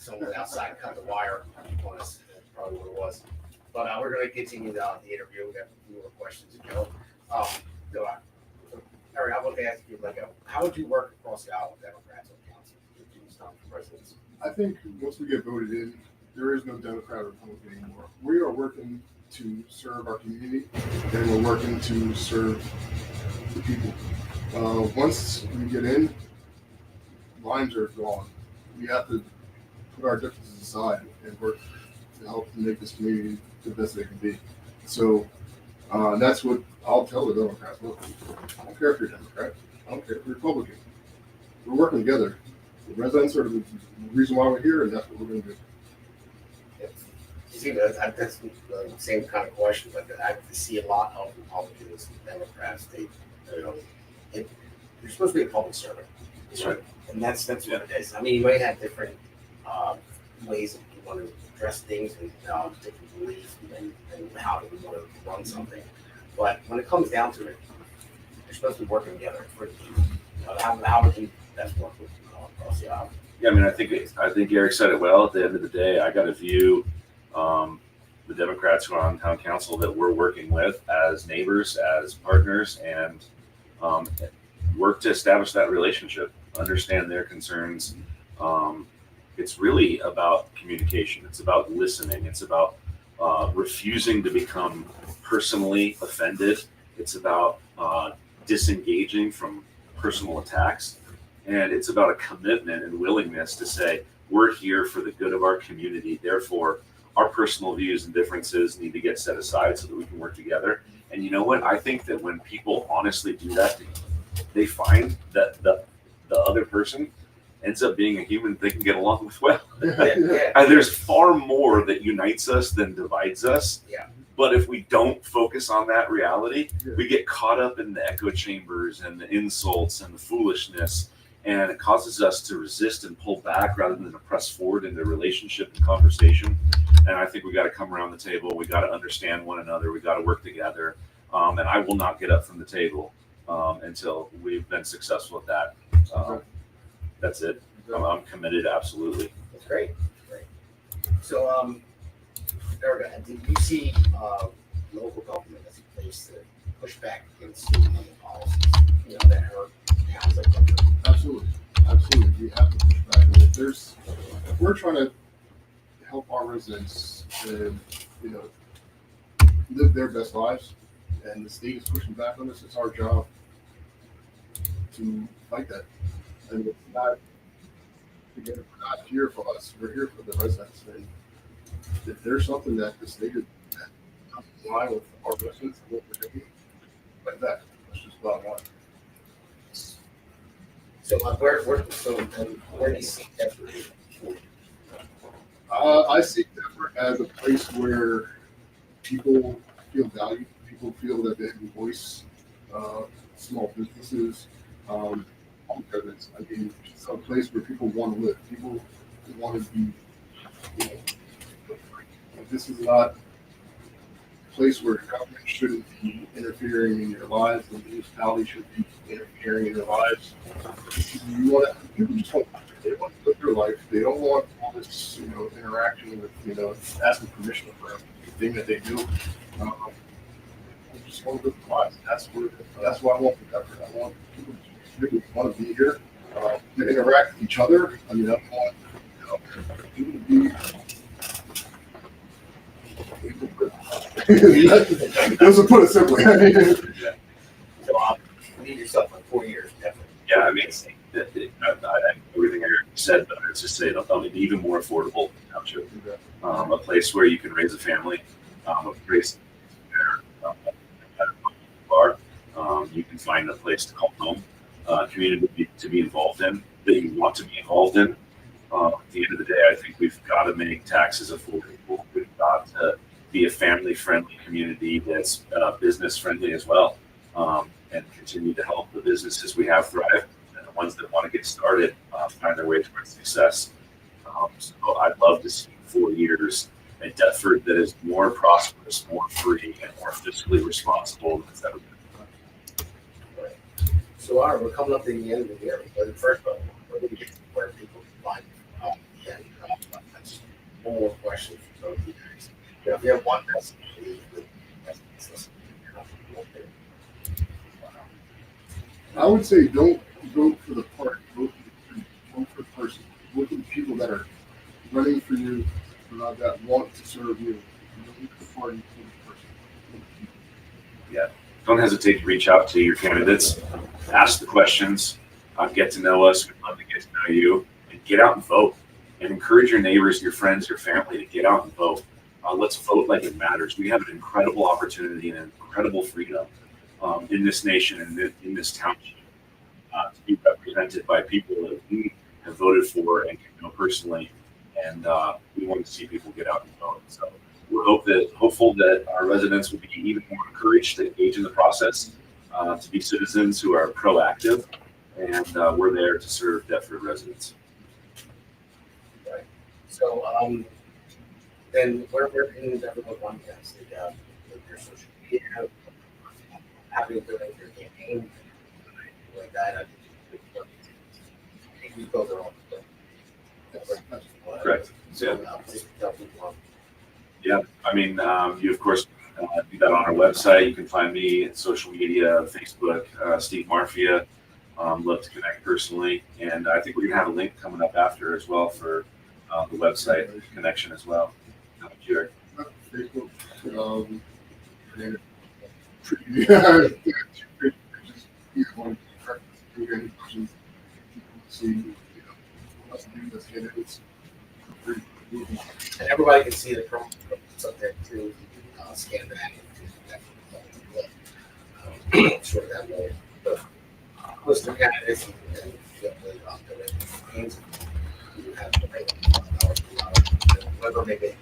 someone outside cut the wire on us. That's probably what it was. But we're going to continue the interview. We got a few more questions to go. Erik, I want to ask you, how would you work across the aisle with Democrats on council if you stop for presidents? I think once we get voted in, there is no Democrat or Republican anymore. We are working to serve our community, and we're working to serve the people. Once we get in, lines are gone. We have to put our differences aside and work to help make this community the best it can be. So that's what I'll tell the Democrats. Look, I don't care if you're Democrat. I don't care if you're Republican. We're working together. The residents are the reason why we're here, and that's what we're going to do. You see, that's the same kind of question. I see a lot of Republicans and Democrats. You're supposed to be a public servant. That's right. And that's what it is. I mean, you might have different ways that you want to address things and different beliefs and how you want to run something. But when it comes down to it, you're supposed to be working together for the people. How would you best work with across the aisle? Yeah, I mean, I think Erik said it well. At the end of the day, I got to view the Democrats who are on town council that we're working with as neighbors, as partners, and work to establish that relationship, understand their concerns. It's really about communication. It's about listening. It's about refusing to become personally offended. It's about disengaging from personal attacks. And it's about a commitment and willingness to say, we're here for the good of our community. Therefore, our personal views and differences need to get set aside so that we can work together. And you know what? I think that when people honestly do that, they find that the other person ends up being a human they can get along with well. And there's far more that unites us than divides us. Yeah. But if we don't focus on that reality, we get caught up in the echo chambers and the insults and the foolishness. And it causes us to resist and pull back rather than to press forward into relationship and conversation. And I think we got to come around the table. We got to understand one another. We got to work together. And I will not get up from the table until we've been successful at that. That's it. I'm committed, absolutely. That's great. So, Erik, did you see local government as a place to push back against money policies? That hurt towns like that. Absolutely. We have to push back. If we're trying to help our residents, live their best lives, and the state is pushing back on us, it's our job to fight that. And it's not, again, we're not here for us. We're here for the residents. And if there's something that the state is in line with our residents and what we're doing, like that, that's just bottom line. So where do you see Denver? I see Denver as a place where people feel valued, people feel that they have a voice, small businesses, all residents. I mean, it's a place where people want to live. People want to be, this is not a place where government shouldn't be interfering in your lives, the municipality should be interfering in your lives. People just want to live their life. They don't want all this, interaction with, asking permission for everything that they do. They just want to live their lives. That's what I want for Denver. I want people to want to be here, to interact with each other. I mean, I want people to be. Doesn't put it simply. So you need yourself like 4 years, definitely. Yeah, I mean, everything I said, but it's just say even more affordable township, a place where you can raise a family, a place where you can find a place to call home, community to be involved in, that you want to be involved in. At the end of the day, I think we've got to make taxes affordable. We've got to be a family-friendly community that's business-friendly as well, and continue to help the businesses we have thrive, and the ones that want to get started find their way towards success. So I'd love to see 4 years at Deptford that is more prosperous, more free, and more fiscally responsible than it's ever been. Right. So we're coming up to the end of the year. But first of all, where people can find one more question for both of you guys. You know, if you have one message to leave with residents listening, I would say don't vote for the party, vote for the person. Look at the people that are running for you, that want to serve you. Don't look at the party, look at the person. Yeah. Don't hesitate to reach out to your candidates, ask the questions, get to know us. We'd love to get to know you, and get out and vote. And encourage your neighbors, your friends, your family to get out and vote. Let's vote like it matters. We have an incredible opportunity and an incredible freedom in this nation and in this township to be represented by people that we have voted for and can know personally. And we want to see people get out and vote. So we're hopeful that our residents will be even more encouraged to engage in the process, to be citizens who are proactive, and we're there to serve Deptford residents. Right. So then where can everyone podcast? Like your social media, having doing your campaign, like that. I think we both are on. Correct. So just tell people. Yeah, I mean, you of course do that on our website. You can find me at social media, Facebook, Steve Marfia. Love to connect personally, and I think we're gonna have a link coming up after as well for the website connection as well. Erik? Facebook, and yeah, And everybody can see the promo subject to scan that. Sure that way. But list of candidates and get the campaigns. You have to pay whatever they get.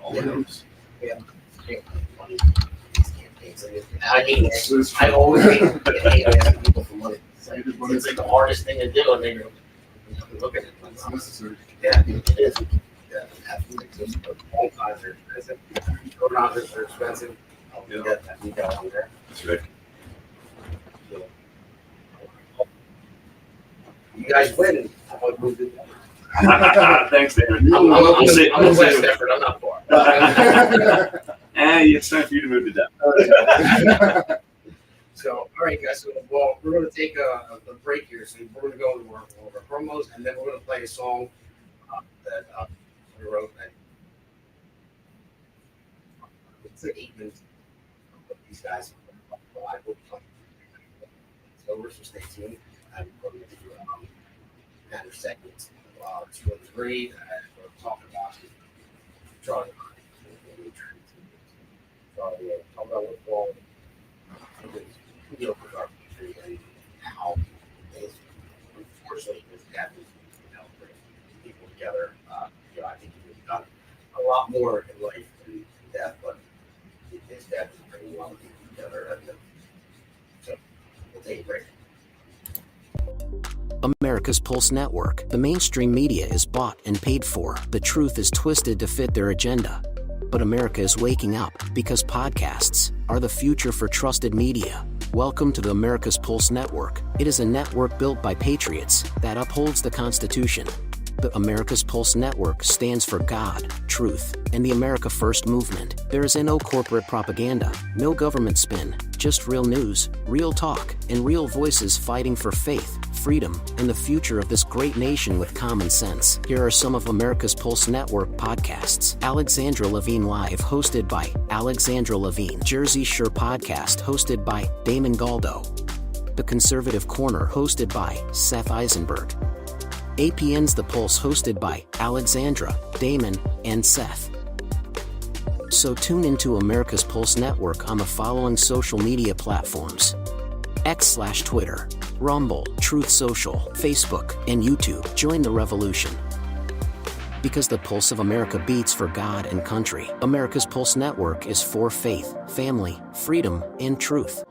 All of those. Yeah. Money these campaigns. I hate it. I always hate asking people for money. It's like the hardest thing to do, and then you're looking at it. It's necessary. Yeah, it is. Yeah, absolutely. All kinds are expensive. Organizers are expensive. We got on there. That's right. So, you guys win. How about we do that? Thanks, Damon. I'm We'll in see. West Deptford. I'm not far. It's time for you to move to Deptford. So, all right, guys. So, well, we're going to take a break here. So, we're going to go into our promos, and then we're going to play a song that we wrote. And it's like 8 minutes. These guys. So, we're just stay tuned. I'm going to do another segment, 2 and 3. And we'll talk about drawing. Talk about what's wrong. With our country and how things, unfortunately, this death is, bring people together. I think we've done a lot more in life than death, but this death is bringing a lot of people together. And so we'll take a break. America's Pulse Network. The mainstream media is bought and paid for. The truth is twisted to fit their agenda. But America is waking up because podcasts are the future for trusted media. Welcome to the America's Pulse Network. It is a network built by patriots that upholds the Constitution. The America's Pulse Network stands for God, truth, and the America First movement. There is no corporate propaganda, no government spin, just real news, real talk, and real voices fighting for faith, freedom, and the future of this great nation with common sense. Here are some of America's Pulse Network podcasts. Alexandra Levine Live, hosted by Alexandra Levine. Jersey Shore Podcast, hosted by Damon Galdo. The Conservative Corner, hosted by Seth Eisenberg. APN's The Pulse, hosted by Alexandra, Damon, and Seth. So tune into America's Pulse Network on the following social media platforms: X/Twitter, Rumble, Truth Social, Facebook, and YouTube. Join the revolution. Because the pulse of America beats for God and country. America's Pulse Network is for faith, family, freedom, and truth.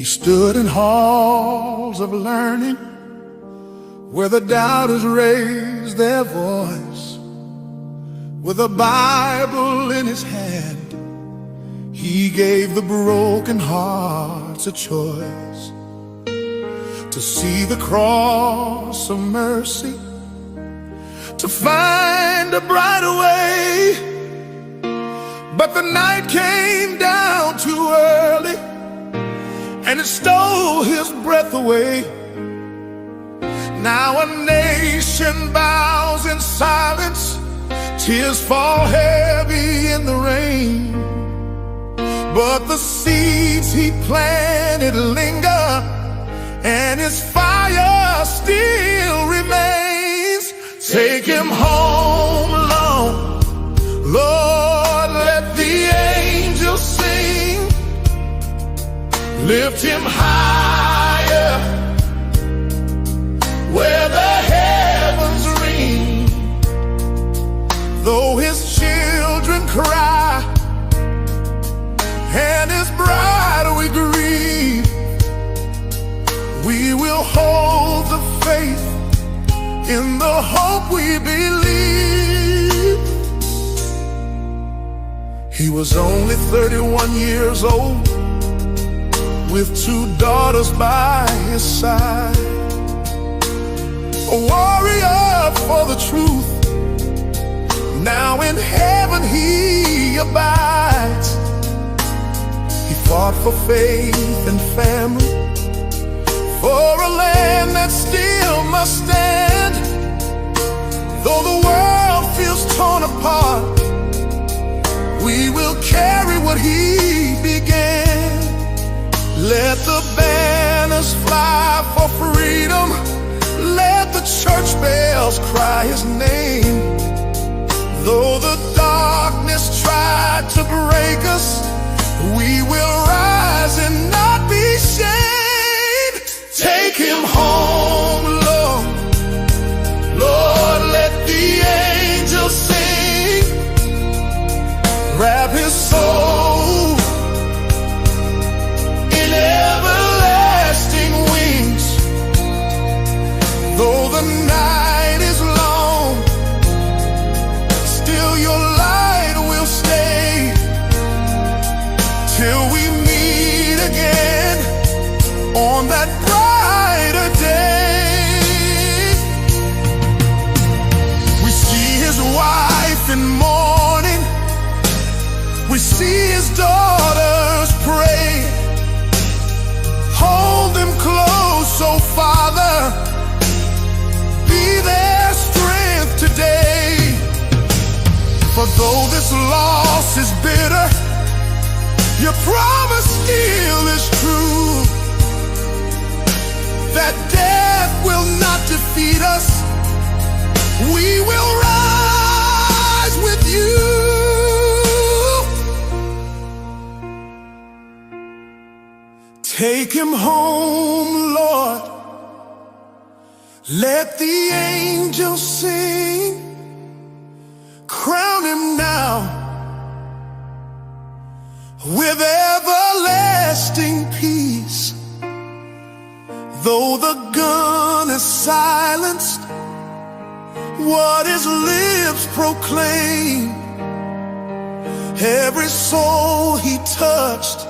stood in halls of learning where the doubters raised their voice. With a Bible in his hand, he gave the broken hearts a choice to see the cross of mercy, to find a brighter way. But the night came down too early, and it stole his breath away. Now a nation bows in silence, tears fall heavy in the rain. But the seeds he planted linger, and his fire still remains. Take him home alone, Lord, let the angels sing. Lift him higher, where the heavens ring. Though his children cry and his bride we grieve, we will hold the faith in the hope we believe. He was only 31 years old, with 2 daughters by his side, a warrior for the truth. Now in heaven he abides. He fought for faith and family, for a land that still must stand. Though the world feels torn apart, we will carry what he began. Let the banners fly for freedom, let the church bells cry his name. Though the darkness tried to break us, we will rise and not be shamed. Take him home, Lord, Lord, let the angels sing. Wrap his soul in everlasting wings. Though the night is long, still your light will stay, till we meet again on that brighter day. We see his wife in mourning, we see his daughters pray. Hold them close, oh Father, be their strength today. For though this loss is bitter, your promise still is true, that death will not defeat us. We will rise with you. Take him home, Lord, let the angels sing. Crown him now with everlasting peace. Though the gun is silenced, what his lips proclaim, every soul he touched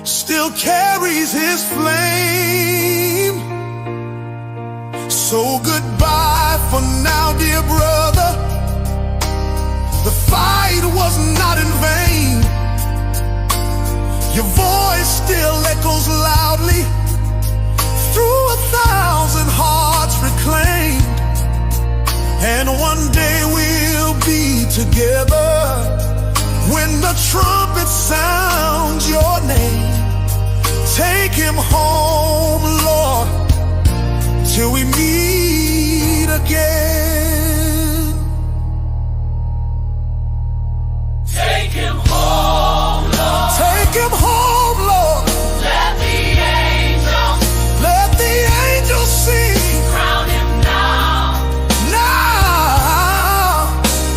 still carries his flame. So goodbye for now, dear brother, the fight was not in vain. Your voice still echoes loudly through 1,000 hearts reclaimed. And one day we'll be together when the trumpet sounds your name. Take him home, Lord, till we meet again. Take him home, Lord. Take him home, Lord. Let the angels sing. crown him now. Now,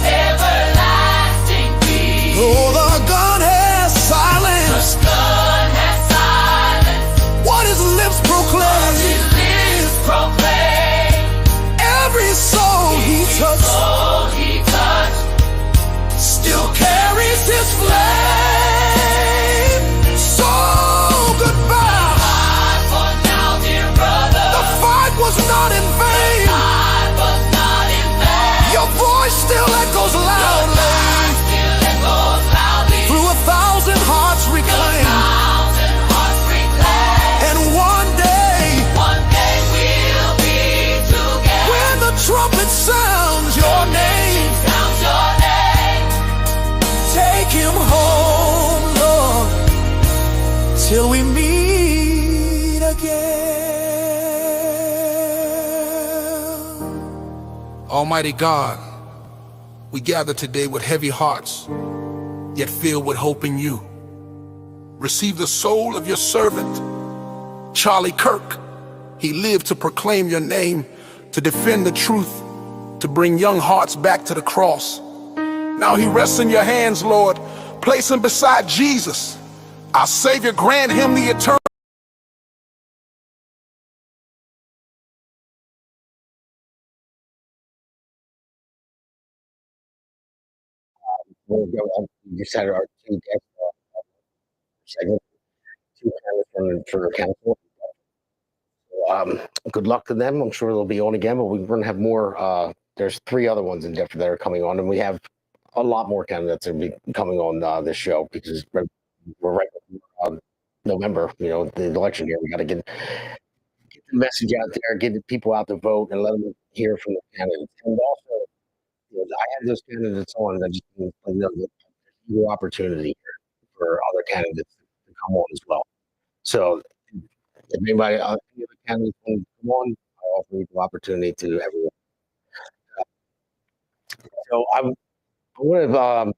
Everlasting peace. though the gun has The silenced, sun has silenced Almighty God, we gather today with heavy hearts, yet filled with hope in you. Receive the soul of your servant, Charlie Kirk. He lived to proclaim your name, to defend the truth, to bring young hearts back to the cross. Now he rests in your hands, Lord. Place him beside Jesus. Our Savior, grant him the eternal. We'll go on. You said our two guest segment, two candidates for council. Good luck to them. I'm sure they'll be on again, but we're going to have more. There's three other ones in Denver that are coming on, and we have a lot more candidates that will be coming on this show because we're right November. You know, the election year. We got to get the message out there, get the people out to vote, and let them hear from the candidates. And also, you know, I had those candidates on. I just new opportunity for other candidates to come on as well. So if anybody, any other candidates want to come on, I offer the opportunity to everyone. So I'm going to going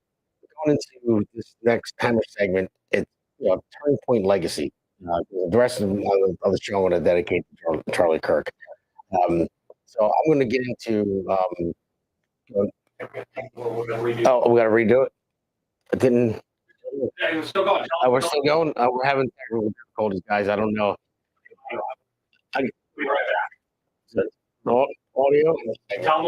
into this next kind of segment. It's Turning Point Legacy. The rest of the show I'm going to dedicate to Charlie Kirk. So I'm going to get into. Oh, we got to redo it. I didn't. Yeah, you're still going. We're still going. We're having technical difficulties, guys. I don't know. Be right back. Audio. Tell them